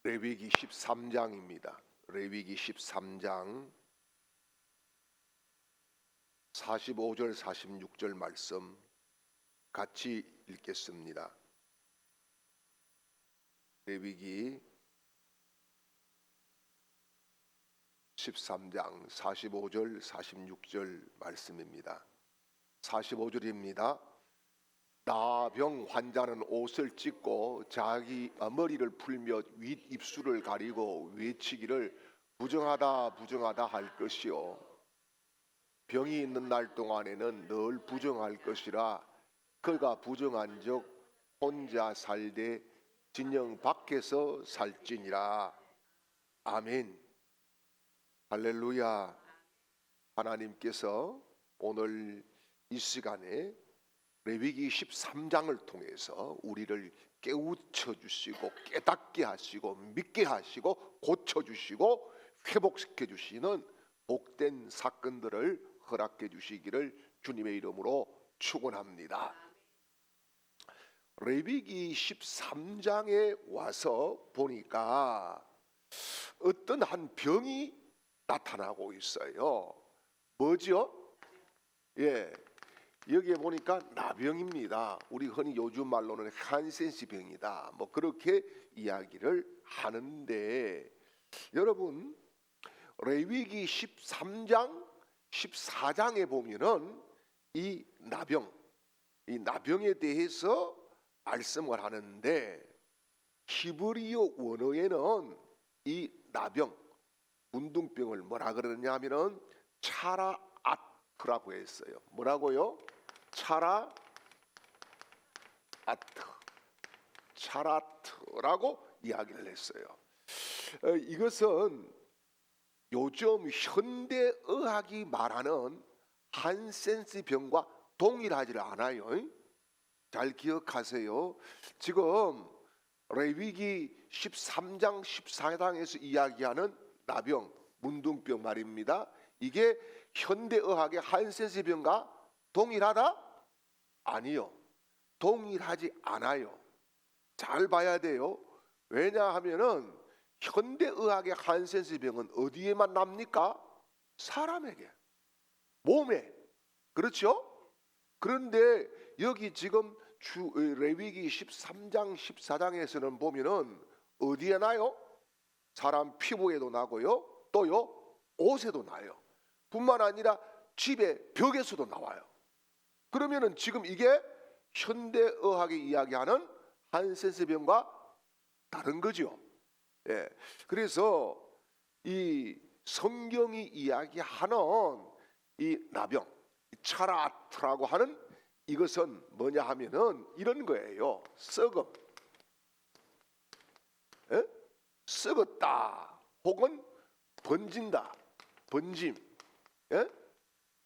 레위기 13장입니다. 레위기 13장 45절 46절 말씀 같이 읽겠습니다. 레위기 13장 45절 46절 말씀입니다. 45절입니다. 나병 환자는 옷을 찢고 자기 머리를 풀며 윗입술을 가리고 외치기를 부정하다 부정하다 할 것이요 병이 있는 날 동안에는 늘 부정할 것이라 그가 부정한즉 혼자 살되 진영 밖에서 살지니라. 아멘. 할렐루야. 하나님께서 오늘 이 시간에 레위기 13장을 통해서 우리를 깨우쳐 주시고 깨닫게 하시고 믿게 하시고 고쳐 주시고 회복시켜 주시는 복된 사건들을 허락해 주시기를 주님의 이름으로 축원합니다. 레위기 13장에 와서 보니까 어떤 한 병이 나타나고 있어요. 뭐죠? 여기에 보니까 나병입니다. 우리 흔히 요즘 말로는 한센시 병이다. 뭐 그렇게 이야기를 하는데 여러분 레위기 13장 14장에 보면은 이 나병에 대해서 말씀을 하는데 히브리어 원어에는 이 나병 문둥병을 뭐라 그러냐 하면은 차라아트라고 했어요. 뭐라고요? 차라아트라고 이야기를 했어요. 이것은 요즘 현대의학이 말하는 한센스 병과 동일하지 않아요. 잘 기억하세요. 지금 레위기 13장 14장에서 이야기하는 나병, 문둥병 말입니다. 이게 현대의학의 한센스 병과 동일하다? 아니요. 동일하지 않아요. 잘 봐야 돼요. 왜냐하면은 현대의학의 한센스 병은 어디에만 납니까? 사람에게, 몸에. 그렇죠? 그런데 여기 지금 레위기 13장 14장에서는 보면은 어디에 나요? 사람 피부에도 나고요. 또요 옷에도 나요. 뿐만 아니라 집에 벽에서도 나와요. 그러면은 지금 이게 현대의학이 이야기하는 한센스 병과 다른 거죠. 그래서 이 성경이 이야기하는 이 나병, 차라아트라고 하는 이것은 뭐냐 하면은 이런 거예요. 썩었다 혹은 번진다, 번짐.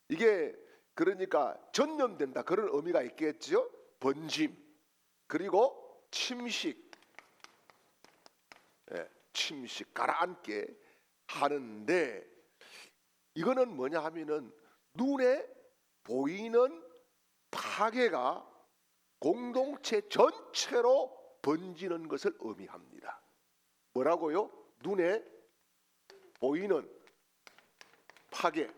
이게 그러니까 전염된다 그런 의미가 있겠죠. 번짐 그리고 침식, 침식 가라앉게 하는데 이거는 뭐냐 하면은 눈에 보이는 파괴가 공동체 전체로 번지는 것을 의미합니다. 뭐라고요? 눈에 보이는 파괴.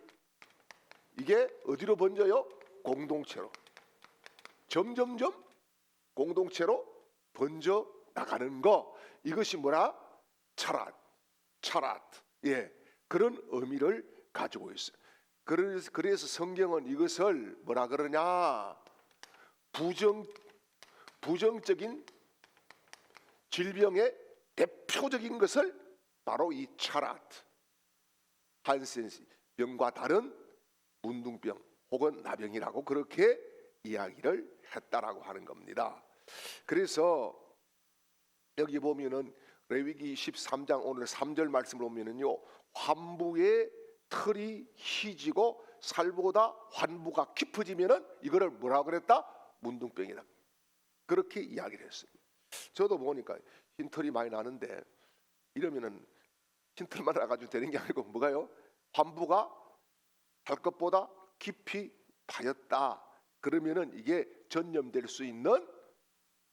이게 어디로 번져요? 공동체로. 점점점 공동체로 번져 나가는 거. 이것이 뭐라? 차라트. 그런 의미를 가지고 있어요. 그래서 성경은 이것을 뭐라 그러냐? 부정적인 질병의 대표적인 것을 바로 이 차라트, 한센스 병과 다른 문둥병 혹은 나병이라고 그렇게 이야기를 했다라고 하는 겁니다. 그래서 여기 보면은 레위기 13장 오늘 3절 말씀을 보면은요, 환부의 털이 희지고 살보다 환부가 깊어지면은 이거를 뭐라 그랬다? 문둥병이다. 그렇게 이야기를 했습니다. 저도 보니까 흰털이 많이 나는데 이러면은 흰털만 나가지고 되는 게 아니고 뭐가요? 환부가 할 것보다 깊이 파였다. 그러면은 이게 전염될 수 있는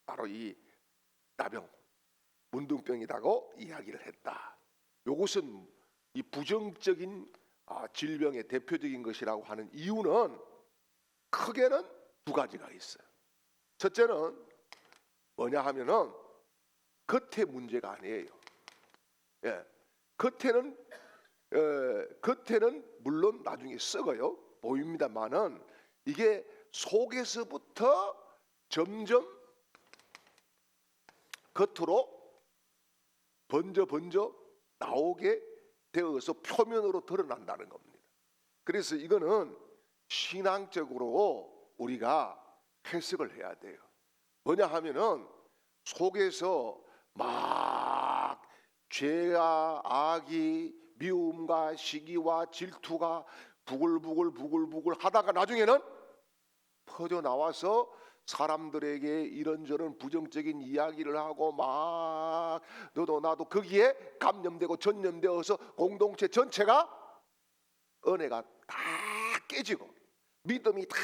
바로 이 나병, 문둥병이라고 이야기를 했다. 이것은 이 부정적인 질병의 대표적인 것이라고 하는 이유는 크게는 두 가지가 있어요. 첫째는 뭐냐 하면은 겉의 문제가 아니에요. 예, 겉에는 물론 나중에 썩어요. 보입니다만은 이게 속에서부터 점점 겉으로 번져 나오게 되어서 표면으로 드러난다는 겁니다. 그래서 이거는 신앙적으로 우리가 해석을 해야 돼요. 뭐냐 하면은 속에서 막 죄와 악이 미움과 시기와 질투가 부글부글 하다가 나중에는 퍼져나와서 사람들에게 이런저런 부정적인 이야기를 하고 막 너도 나도 거기에 감염되고 전염되어서 공동체 전체가 은혜가 다 깨지고 믿음이 다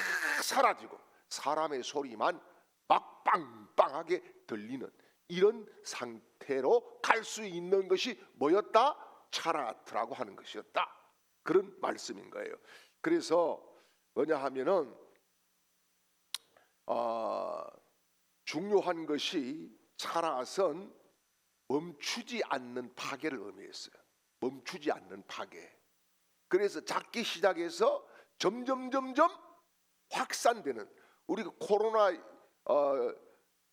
사라지고 사람의 소리만 막 빵빵하게 들리는 이런 상태로 갈 수 있는 것이 뭐였다? 차라트라고 하는 것이었다. 그런 말씀인 거예요. 그래서 뭐냐 하면은 중요한 것이 차라트는 멈추지 않는 파괴를 의미했어요. 멈추지 않는 파괴. 그래서 작게 시작해서 점점 확산되는 우리가 코로나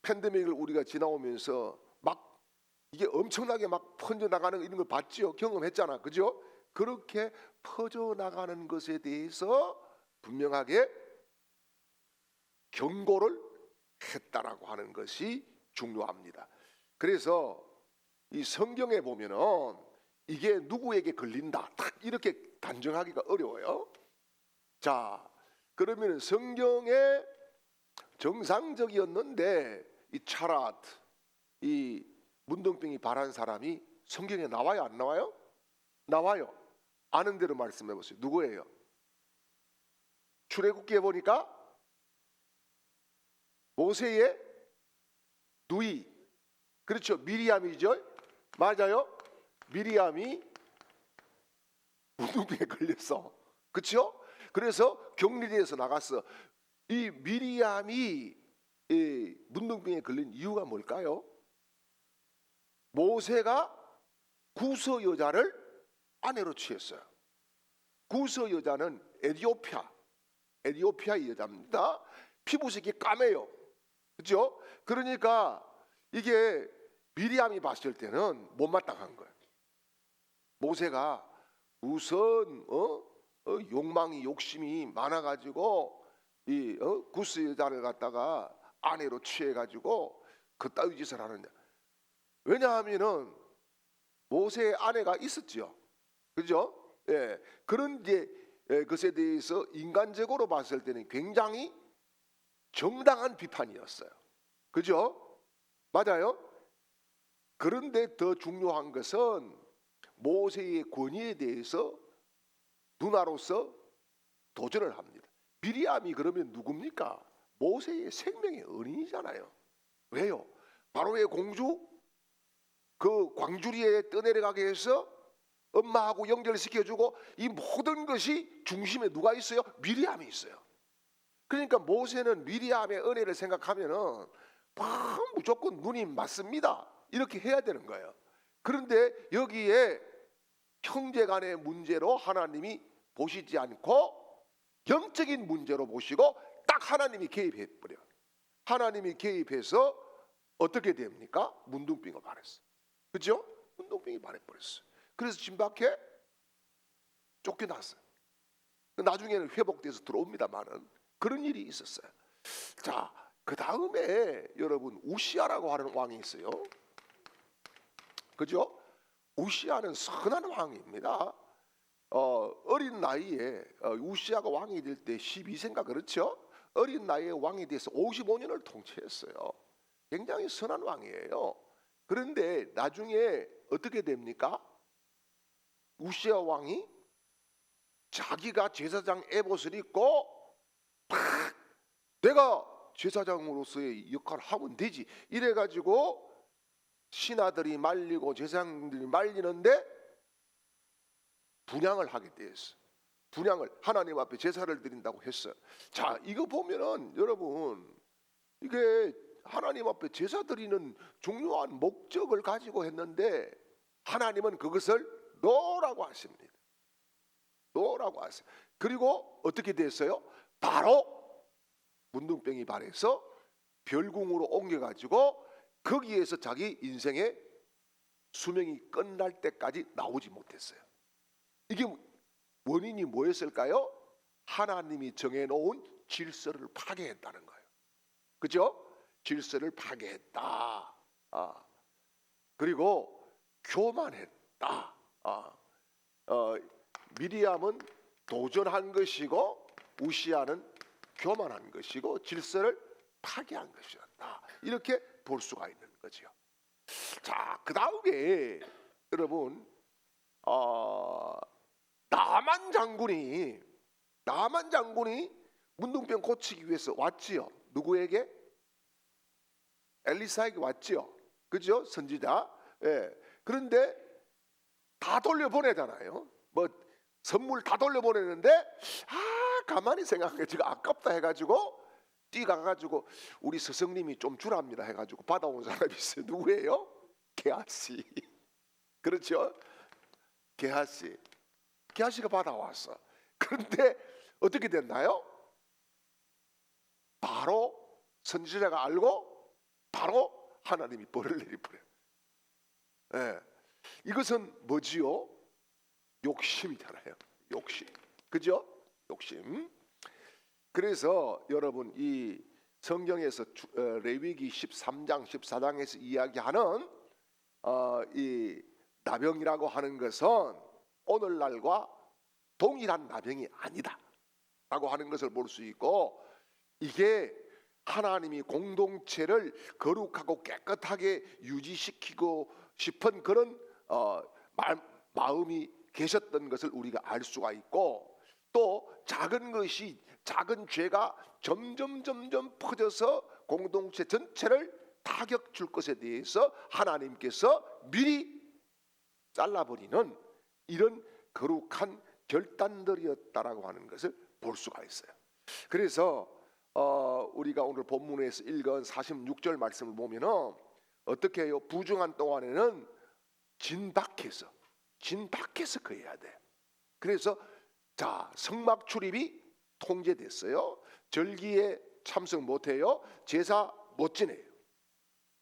팬데믹을 우리가 지나오면서 막 이게 엄청나게 막 퍼져나가는 이런 걸 봤죠. 경험했잖아. 그죠? 그렇게 퍼져나가는 것에 대해서 분명하게 경고를 했다라고 하는 것이 중요합니다. 그래서 이 성경에 보면은 이게 누구에게 걸린다 딱 이렇게 단정하기가 어려워요. 자, 그러면 성경에 정상적이었는데 이 차라트, 이 문둥병이 발한 사람이 성경에 나와요, 안 나와요? 나와요. 아는 대로 말씀해 보세요. 누구예요? 출애굽기에 보니까 모세의 누이, 그렇죠, 미리암이죠. 맞아요. 미리암이 문둥병에 걸렸어. 그렇죠? 그래서 격리대에서 나갔어. 이 미리암이 이 문둥병에 걸린 이유가 뭘까요? 모세가 구서 여자를 아내로 취했어요. 구서 여자는 에티오피아의 여자입니다. 피부색이 까매요. 그렇죠? 그러니까 이게 미리암이 봤을 때는 못마땅한 거예요. 모세가 우선 욕심이 많아가지고 이 구스 여자를 갖다가 아내로 취해가지고 그따위 짓을 하는데, 왜냐하면은 모세의 아내가 있었죠. 그죠? 예. 그런 이제 것에 대해서 인간적으로 봤을 때는 굉장히 정당한 비판이었어요. 그죠? 맞아요? 그런데 더 중요한 것은 모세의 권위에 대해서 누나로서 도전을 합니다. 미리암이 그러면 누굽니까? 모세의 생명의 은인이잖아요. 왜요? 바로의 공주 그 광주리에 떠내려가게 해서 엄마하고 연결시켜주고 이 모든 것이 중심에 누가 있어요? 미리암이 있어요. 그러니까 모세는 미리암의 은혜를 생각하면은 무조건 눈이 맞습니다 이렇게 해야 되는 거예요. 그런데 여기에 형제간의 문제로 하나님이 보시지 않고 영적인 문제로 보시고 딱 하나님이 개입해 버려. 하나님이 개입해서 어떻게 됩니까? 문둥병을 발했어. 그죠? 문둥병이 발해버렸어요. 그래서 진박해 쫓겨났어요. 나중에는 회복돼서 들어옵니다만은 그런 일이 있었어요. 자, 그 다음에 여러분 우시아라고 하는 왕이 있어요. 그죠? 우시아는 선한 왕입니다. 어린 나이에 우시아가 왕이 될 때 12세인가 그렇죠? 어린 나이에 왕이 돼서 55년을 통치했어요. 굉장히 선한 왕이에요. 그런데 나중에 어떻게 됩니까? 우시아 왕이 자기가 제사장 에봇을 입고 내가 제사장으로서의 역할을 하면 되지 이래가지고 신하들이 말리고 제사장들이 말리는데 분향을 하게 되었어. 분향을 하나님 앞에 제사를 드린다고 했어요. 자, 이거 보면은 여러분, 이게 하나님 앞에 제사 드리는 중요한 목적을 가지고 했는데 하나님은 그것을 노라고 하십니다. 노라고 하세요. 그리고 어떻게 됐어요? 바로 문둥병이 발해서 별궁으로 옮겨가지고 거기에서 자기 인생의 수명이 끝날 때까지 나오지 못했어요. 이게 원인이 뭐였을까요? 하나님이 정해놓은 질서를 파괴했다는 거예요. 그죠? 질서를 파괴했다. 그리고 교만했다. 미리암은 도전한 것이고 우시아는 교만한 것이고 질서를 파괴한 것이었다. 이렇게 볼 수가 있는 거죠. 자, 그 다음에 여러분 나만 장군이 문둥병 고치기 위해서 왔지요. 누구에게? 엘리사에게 왔지요. 그죠? 선지자. 예. 그런데 다 돌려보내잖아요. 뭐 선물 다 돌려보내는데 가만히 생각해. 지금 아깝다 해가지고 뛰가가지고 우리 스승님이 좀 주랍니다 해가지고 받아온 사람이 있어요. 누구예요? 게하시. 그렇죠? 게하시가 받아왔어. 그런데 어떻게 됐나요? 바로 선지자가 알고 바로 하나님이 벌을 내리버려요. 예. 이것은 뭐지요? 욕심이잖아요. 욕심. 그죠? 욕심. 그래서 여러분 이 성경에서 레위기 13장 14장에서 이야기하는 이 나병이라고 하는 것은 오늘날과 동일한 나병이 아니다 라고 하는 것을 볼 수 있고, 이게 하나님이 공동체를 거룩하고 깨끗하게 유지시키고 싶은 그런 마음이 계셨던 것을 우리가 알 수가 있고, 또 작은 죄가 점점 퍼져서 공동체 전체를 타격 줄 것에 대해서 하나님께서 미리 잘라버리는 이런 거룩한 결단들이었다라고 하는 것을 볼 수가 있어요. 그래서 우리가 오늘 본문에서 읽은 46절 말씀을 보면은 어떻게 해요? 부정한 동안에는 진 밖에서 거해야 돼. 그래서 자, 성막 출입이 통제됐어요. 절기에 참석 못해요. 제사 못 지내요.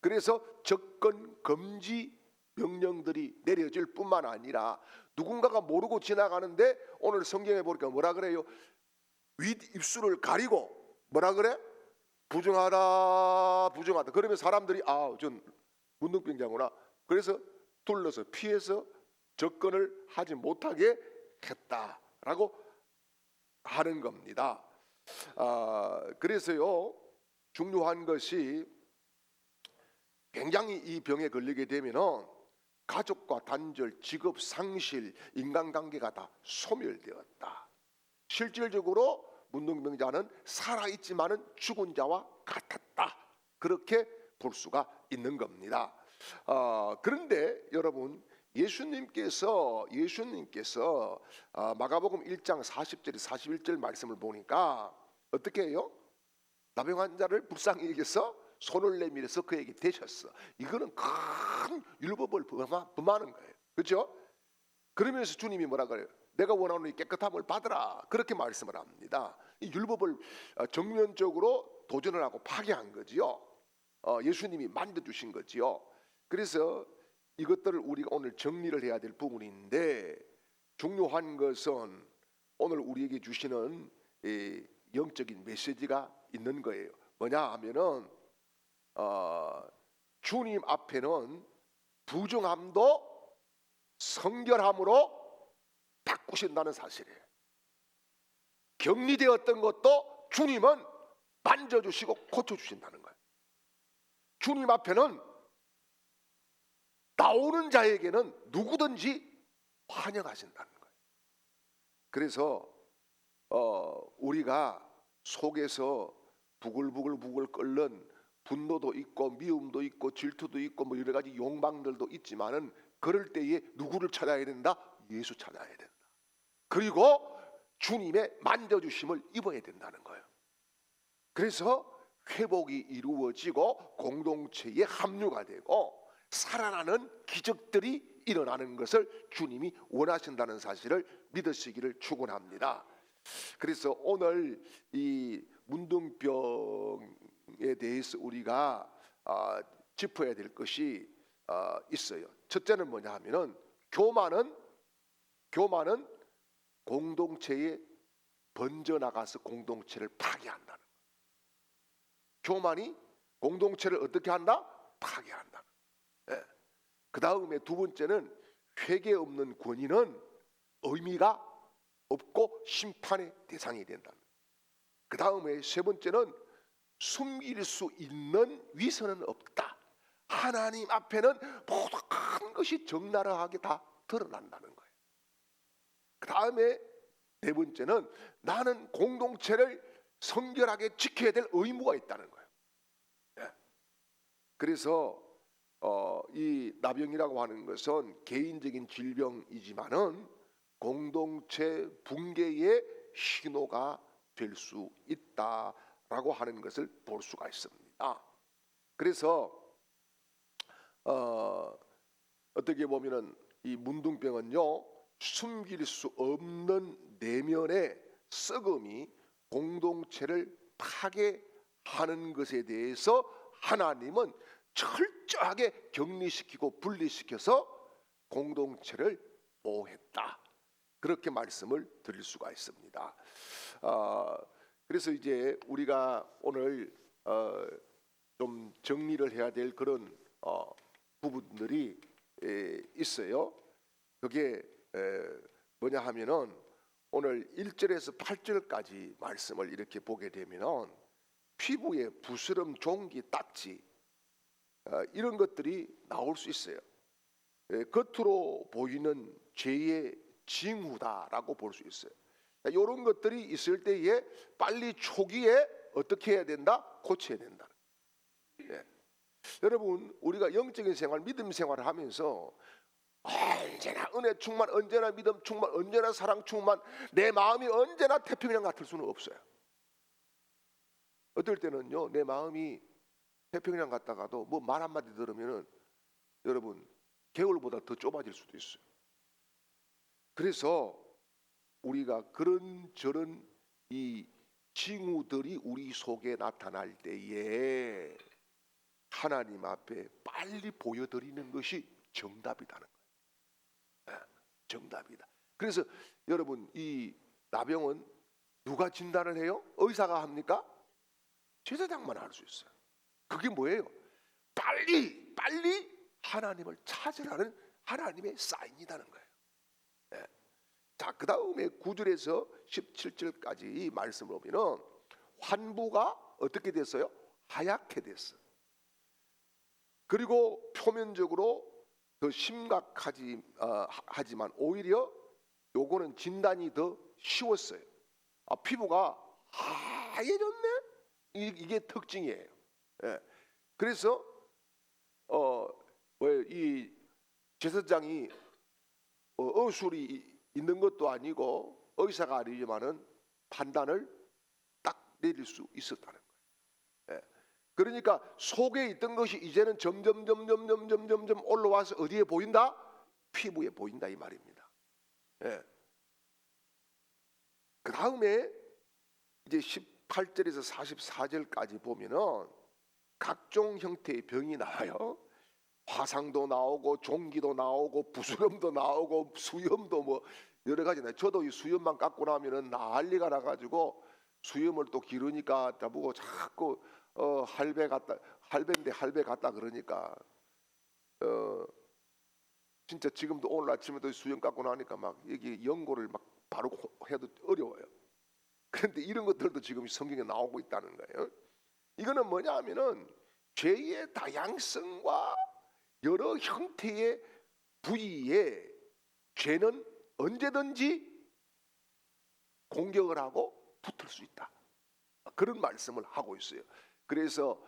그래서 접근 금지 명령들이 내려질 뿐만 아니라 누군가가 모르고 지나가는데 오늘 성경에 보니까 뭐라 그래요? 윗 입술을 가리고 뭐라 그래? 부정하다. 그러면 사람들이 전 문둥병자구나. 그래서 둘러서 피해서 접근을 하지 못하게 했다라고 하는 겁니다. 그래서요, 중요한 것이 굉장히 이 병에 걸리게 되면은 가족과 단절, 직업 상실, 인간관계가 다 소멸되었다. 실질적으로 문둥병자는 살아있지만은 죽은 자와 같았다. 그렇게 볼 수가 있는 겁니다. 그런데 여러분, 예수님께서 마가복음 1장 40절 41절 말씀을 보니까 어떻게 해요? 나병 환자를 불쌍히 여겨서 손을 내밀어서 그에게 대셨어. 이거는 큰 율법을 범하는 거예요. 그렇죠? 그러면서 주님이 뭐라 그래요? 내가 원하는 이 깨끗함을 받으라. 그렇게 말씀을 합니다. 이 율법을 정면적으로 도전을 하고 파괴한 거지요. 예수님이 만져주신 거지요. 그래서 이것들을 우리가 오늘 정리를 해야 될 부분인데, 중요한 것은 오늘 우리에게 주시는 영적인 메시지가 있는 거예요. 뭐냐 하면은 주님 앞에는 부정함도 성결함으로 바꾸신다는 사실이에요. 격리되었던 것도 주님은 만져주시고 고쳐주신다는 거예요. 주님 앞에는 나오는 자에게는 누구든지 환영하신다는 거예요. 그래서 우리가 속에서 부글부글 끓는 분노도 있고 미움도 있고 질투도 있고 뭐 여러 가지 욕망들도 있지만은 그럴 때에 누구를 찾아야 된다? 예수 찾아야 된다. 그리고 주님의 만져주심을 입어야 된다는 거예요. 그래서 회복이 이루어지고 공동체에 합류가 되고 살아나는 기적들이 일어나는 것을 주님이 원하신다는 사실을 믿으시기를 축원합니다. 그래서 오늘 이 문둥병에 대해서 우리가 짚어야 될 것이 있어요. 첫째는 뭐냐 하면은 교만은 공동체에 번져나가서 공동체를 파괴한다는 거예요. 교만이 공동체를 어떻게 한다? 파괴한다. 예. 그 다음에 두 번째는 회개 없는 권위는 의미가 없고 심판의 대상이 된다. 그 다음에 세 번째는 숨길 수 있는 위선은 없다. 하나님 앞에는 모두 큰 것이 적나라하게 다 드러난다는 거예요. 그 다음에 네 번째는 나는 공동체를 성결하게 지켜야 될 의무가 있다는 거예요. 예. 그래서 이 나병이라고 하는 것은 개인적인 질병이지만은 공동체 붕괴의 신호가 될 수 있다라고 하는 것을 볼 수가 있습니다. 그래서 어떻게 보면은 이 문둥병은요, 숨길 수 없는 내면의 썩음이 공동체를 파괴하는 것에 대해서 하나님은 철저하게 격리시키고 분리시켜서 공동체를 보호했다. 그렇게 말씀을 드릴 수가 있습니다. 그래서 이제 우리가 오늘 좀 정리를 해야 될 그런 부분들이 있어요. 그게 뭐냐 하면은 오늘 1절에서 8절까지 말씀을 이렇게 보게 되면은 피부에 부스럼, 종기, 딱지 이런 것들이 나올 수 있어요. 겉으로 보이는 죄의 징후다라고 볼 수 있어요. 이런 것들이 있을 때에 빨리 초기에 어떻게 해야 된다? 고쳐야 된다. 예. 여러분, 우리가 영적인 생활, 믿음 생활을 하면서 언제나 은혜 충만, 언제나 믿음 충만, 언제나 사랑 충만, 내 마음이 언제나 태평양 같을 수는 없어요. 어떨 때는요, 내 마음이 태평양 갔다가도 뭐 말 한마디 들으면은 여러분 개울보다 더 좁아질 수도 있어요. 그래서 우리가 그런저런 이 징후들이 우리 속에 나타날 때에 하나님 앞에 빨리 보여드리는 것이 정답이라는 거예요. 정답이다. 그래서 여러분, 이 나병은 누가 진단을 해요? 의사가 합니까? 제사장만 할 수 있어요. 그게 뭐예요? 빨리 하나님을 찾으라는 하나님의 사인이라는 거예요. 자, 그 다음에 9절에서 17절까지 이 말씀을 보면은 환부가 어떻게 됐어요? 하얗게 됐어. 그리고 표면적으로 더 심각하지만 오히려 요거는 진단이 더 쉬웠어요. 피부가 하얘졌네? 이게 특징이에요. 예. 그래서 이 제사장이 어술이 있는 것도 아니고 의사가 아니지만은 판단을 딱 내릴 수 있었다는 거예요. 예. 그러니까 속에 있던 것이 이제는 점점 올라와서 어디에 보인다? 피부에 보인다 이 말입니다. 예. 그 다음에 이제 18절에서 44절까지 보면은 각종 형태의 병이 나와요. 화상도 나오고 종기도 나오고 부스럼도 나오고 수염도 뭐 여러 가지 나요. 저도 이 수염만 깎고 나면은 난리가 나가지고 수염을 또 기르니까 나보고 자꾸 할배 같다, 할배 같다 그러니까 진짜 지금도 오늘 아침에도 수염 깎고 나니까 막 여기 연고를 막 바로 해도 어려워요. 그런데 이런 것들도 지금 성경에 나오고 있다는 거예요. 이거는 뭐냐 하면은 죄의 다양성과 여러 형태의 부위에 죄는 언제든지 공격을 하고 붙을 수 있다. 그런 말씀을 하고 있어요. 그래서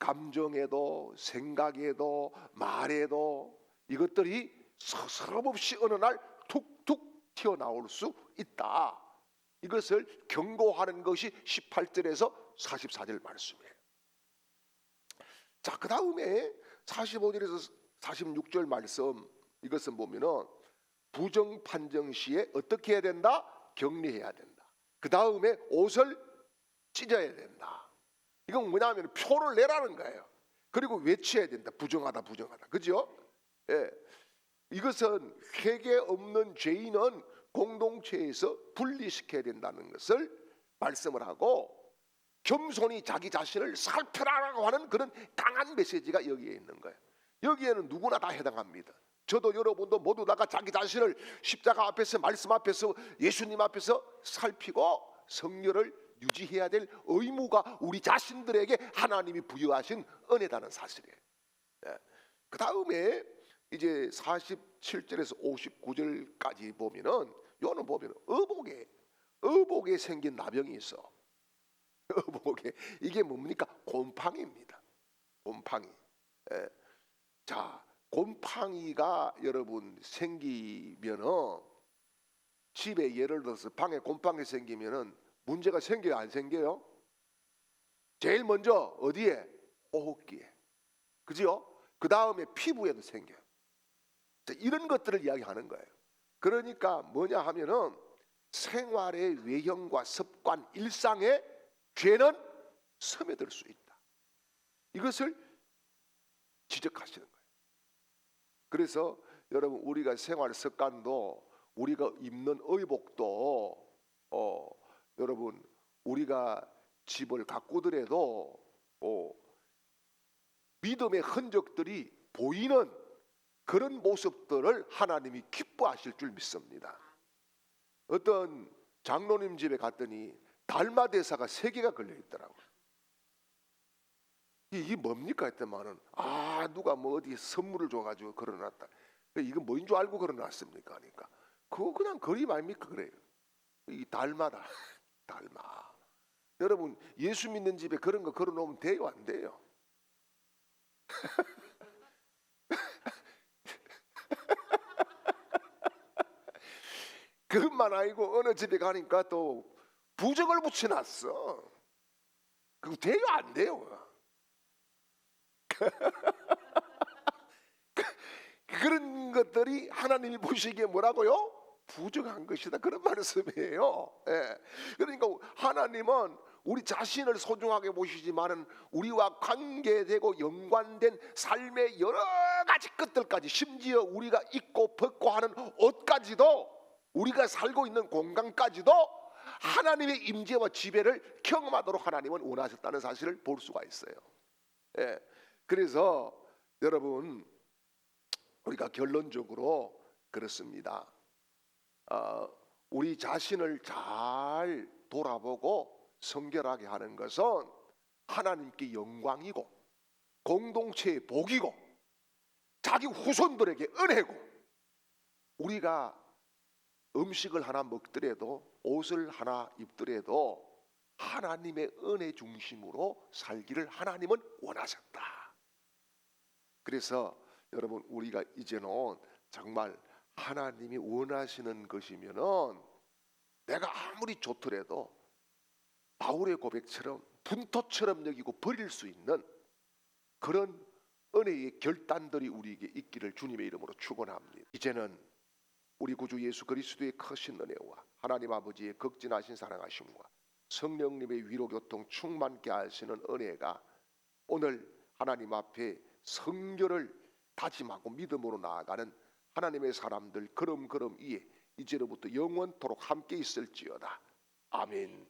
감정에도 생각에도 말에도 이것들이 서슴없이 어느 날 툭툭 튀어나올 수 있다. 이것을 경고하는 것이 18절에서 44절 말씀이에요. 자, 그 다음에 45절에서 46절 말씀, 이것은 보면은 부정 판정 시에 어떻게 해야 된다? 격리해야 된다. 그 다음에 옷을 찢어야 된다. 이건 뭐냐면 표를 내라는 거예요. 그리고 외쳐야 된다. 부정하다, 부정하다. 그죠? 예. 이것은 회개 없는 죄인은 공동체에서 분리시켜야 된다는 것을 말씀을 하고, 겸손히 자기 자신을 살펴라라고 하는 그런 강한 메시지가 여기에 있는 거예요. 여기에는 누구나 다 해당합니다. 저도 여러분도 모두 다가 자기 자신을 십자가 앞에서, 말씀 앞에서, 예수님 앞에서 살피고 성결을 유지해야 될 의무가 우리 자신들에게 하나님이 부여하신 은혜다는 사실이에요. 그 다음에 이제 47절에서 59절까지 보면은, 요는 보면 의복에 생긴 나병이 있어. 의복에, 이게 뭡니까? 곰팡이입니다. 곰팡이. 자, 곰팡이가 여러분 생기면은, 집에 예를 들어서 방에 곰팡이 생기면은 문제가 생겨요, 안 생겨요? 제일 먼저 어디에? 호흡기에. 그죠? 그 다음에 피부에도 생겨요. 자, 이런 것들을 이야기하는 거예요. 그러니까 뭐냐 하면은 생활의 외형과 습관, 일상에 죄는 스며들 수 있다. 이것을 지적하시는 거예요. 그래서 여러분, 우리가 생활 습관도, 우리가 입는 의복도, 여러분, 우리가 집을 가꾸더라도 믿음의 흔적들이 보이는 그런 모습들을 하나님이 기뻐하실 줄 믿습니다. 어떤 장로님 집에 갔더니 달마 대사가 3개가 걸려 있더라고요. 이게 뭡니까 했더만은, 누가 뭐 어디 선물을 줘가지고 걸어놨다. 이건 뭐인 줄 알고 걸어놨습니까? 하니까 그거 그냥 그림 아닙니까? 그래요. 이 달마다. 달마. 여러분, 예수 믿는 집에 그런 거 걸어놓으면 돼요, 안 돼요? 그것만 아니고 어느 집에 가니까 또 부적을 붙여놨어. 그거 돼요, 안 돼요? 그런 것들이 하나님이 보시기에 뭐라고요? 부정한 것이다, 그런 말씀이에요. 그러니까 하나님은 우리 자신을 소중하게 보시지만은 우리와 관계되고 연관된 삶의 여러 가지 것들까지, 심지어 우리가 입고 벗고 하는 옷까지도, 우리가 살고 있는 공간까지도 하나님의 임재와 지배를 경험하도록 하나님은 원하셨다는 사실을 볼 수가 있어요. 그래서 여러분, 우리가 결론적으로 그렇습니다. 우리 자신을 잘 돌아보고 성결하게 하는 것은 하나님께 영광이고 공동체의 복이고 자기 후손들에게 은혜고, 우리가 음식을 하나 먹더라도, 옷을 하나 입더라도 하나님의 은혜 중심으로 살기를 하나님은 원하셨다. 그래서 여러분, 우리가 이제는 정말 하나님이 원하시는 것이면은 내가 아무리 좋더라도 바울의 고백처럼 분토처럼 여기고 버릴 수 있는 그런 은혜의 결단들이 우리에게 있기를 주님의 이름으로 축원합니다. 이제는 우리 구주 예수 그리스도의 크신 은혜와 하나님 아버지의 극진하신 사랑하심과 성령님의 위로교통 충만케 하시는 은혜가 오늘 하나님 앞에 성결을 다짐하고 믿음으로 나아가는 하나님의 사람들 걸음걸음 위에 이제로부터 영원토록 함께 있을지어다. 아멘.